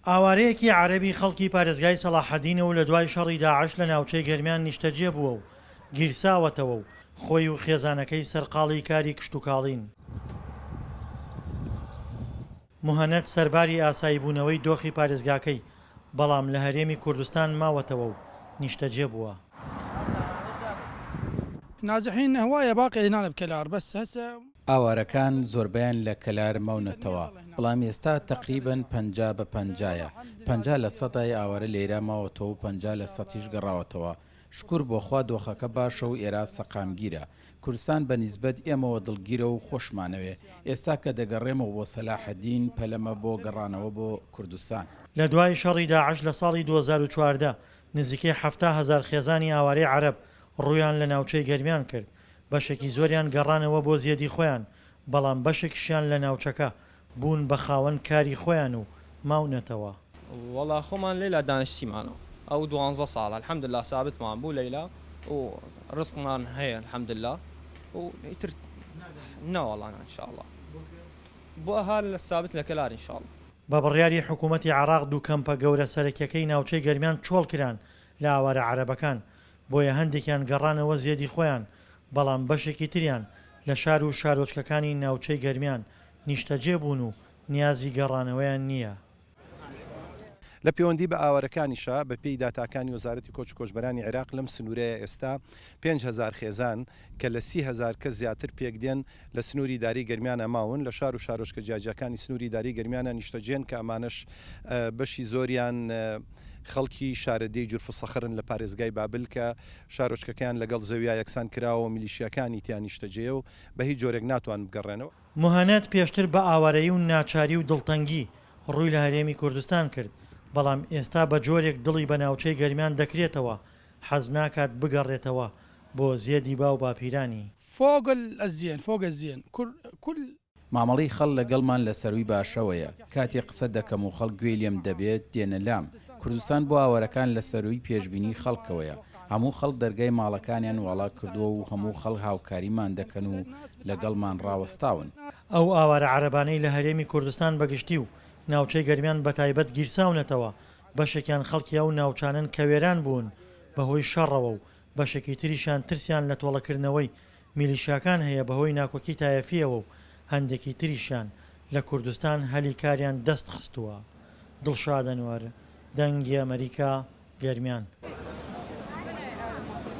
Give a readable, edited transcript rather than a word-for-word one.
ئاوارەیەکی عەرەبی خەڵکی پارێزگای سەلاحەدینەوە لە دوای شەڕی داعش لە ناوچەی گەرمیان نیشتەجێ بووە و گیرساوەتەوە و خۆی و خێزانەکەی سەرقاڵی کاری کشتوکاڵین. موهەنەد سەرباری ئاسایی بوونەوەی دۆخی پارێزگاکەی، بەڵام لە هەرێمی کوردستان ماوەتەوە و نیشتەجێ بووە. نازحين هواية باقي هنا بكلار بس هسه ئاوارەکان زۆربیان لە کەلار ماونەتەوە، بەڵام ئێستا تقریبن 50 بە 50 50 لە سەدای ئاوارە لێرە ماوەتەوە و 50 لە سەتیش گەڕاوەتەوە. شکر بۆخوا دۆخەکە باشە و ئێرا سەقامگیرە. کوردستان بە نیسبەت ئێمەوە دڵگیرە و خۆشمانەوێ. ئێستا کە دەگەڕێمەوە بۆ سەلاحەدین پەلەمە بۆ گەڕانەوە بۆ کوردستان. لە دوای شەڕی داعش لە ساڵی 2014 نزیکەی 70,000 خێزانی ئاوارەی عەرەب ڕوویان لە ناوچەی گەرمیان کرد. بەشێکی زۆریان گەڕانەوە بۆ زیێدی خۆیان، بەڵام بەشێکیشیان لە ناوچەکە بوون بە خاوەن کاری خۆیان و ماونەتەوە. وەڵا خۆمان لێلا دانیشتیمانەوە ئەو 12 ساڵ الحەمدلله سابتمان بوو لەیلا و ڕزقمان هەیە الحەمدلله و ئیتر نەوەڵانە ئینشاءڵڵا بۆ هەر لە سابت لە کەلار ئینشاءڵڵا. بە بڕیاری حکوومەتی عێراق دوو کەمپە گەورە سەرەکیەکەی ناوچەی گەرمیان چۆڵ کران لە ئاوارە عەرەبەکان، بۆیە هەندێکیان گەڕانەوە زیێدی خۆیان، بەڵام بەشێکی تریان لە شار و شارۆچکەکانی ناوچەی گەرمیان نیشتەجێ بوون و نیازی گەڕانەوەیان نییە. لە پەیوەندی بە ئاوارەکانیشە بە پێی داتاکانی وەزارەتی کۆچ و کۆچبەرانی عێراق لەم سنوورەیە ئێستا 5,000 خێزان کە لە 30,000 کەس زیاتر پێکدێن لە سنووری داری گەرمیانە ماون لە شار و شارۆچکە جیاجەکانی سنووری داری گەرمیانە نیشتەجێن کە ئەمانش بەشی زۆریان خەڵکی شارەدەی جورفە سەخرن لە پارێزگای بابل کە شارۆچکەکەیان لەگەڵ زەویا یەکسان کراوە و میلیشیەکانی تیان نیشتەجێ و بە هیچ جۆرێک ناتوان بگەڕێنەوە. موهەنەد پێشتر بە ئاوارەیی و ناچاری و دڵتەنگی ڕووی لە هەرێمی کوردستان کرد، بەڵام ئێستا بە جۆرێک دڵی بە ناوچەی گەرمیان دەکرێتەوە، حەز ناکات بگەڕێتەوە بۆ زیێدی با و باپیرانی. فوق الزين فوق الزين كل مامەڵی خەڵ لەگەڵمان لە سەروی باشەوەیە. کاتێک قسە دەکەم و خەڵ گوێ لێم دەبێت دێنە لام. کوردستان بۆ ئاوارەکان لە سەروی پێشبینی خەڵکەوەیە. هەموو خەڵ دەرگای ماڵەکانیان وڵا کردووە و هەموو خەڵ هاوکاریمان دەکەن و لەگەڵمان ڕاوەستاون. ئەو ئاوارە عەرەبانەی لە هەرێمی کوردستان بەگشتی و ناوچەی گەرمیان بەتایبەت گیرساونەتەوە، بەشێکیان خەڵکی ئەو ناوچانن کە وێران بوون بەهۆی شەڕەوە و بەشێکی تریشان ترسیان لە تۆڵەکردنەوەی میلیشیاکان هەیە بەهۆی ناکۆکی تایەفیەوە و هەندێکی تریشان لە کوردستان هەلی کاریان دەست خستووە. دڵشاد ئەنوەر، دەنگی ئەمریکا، گەرمیان.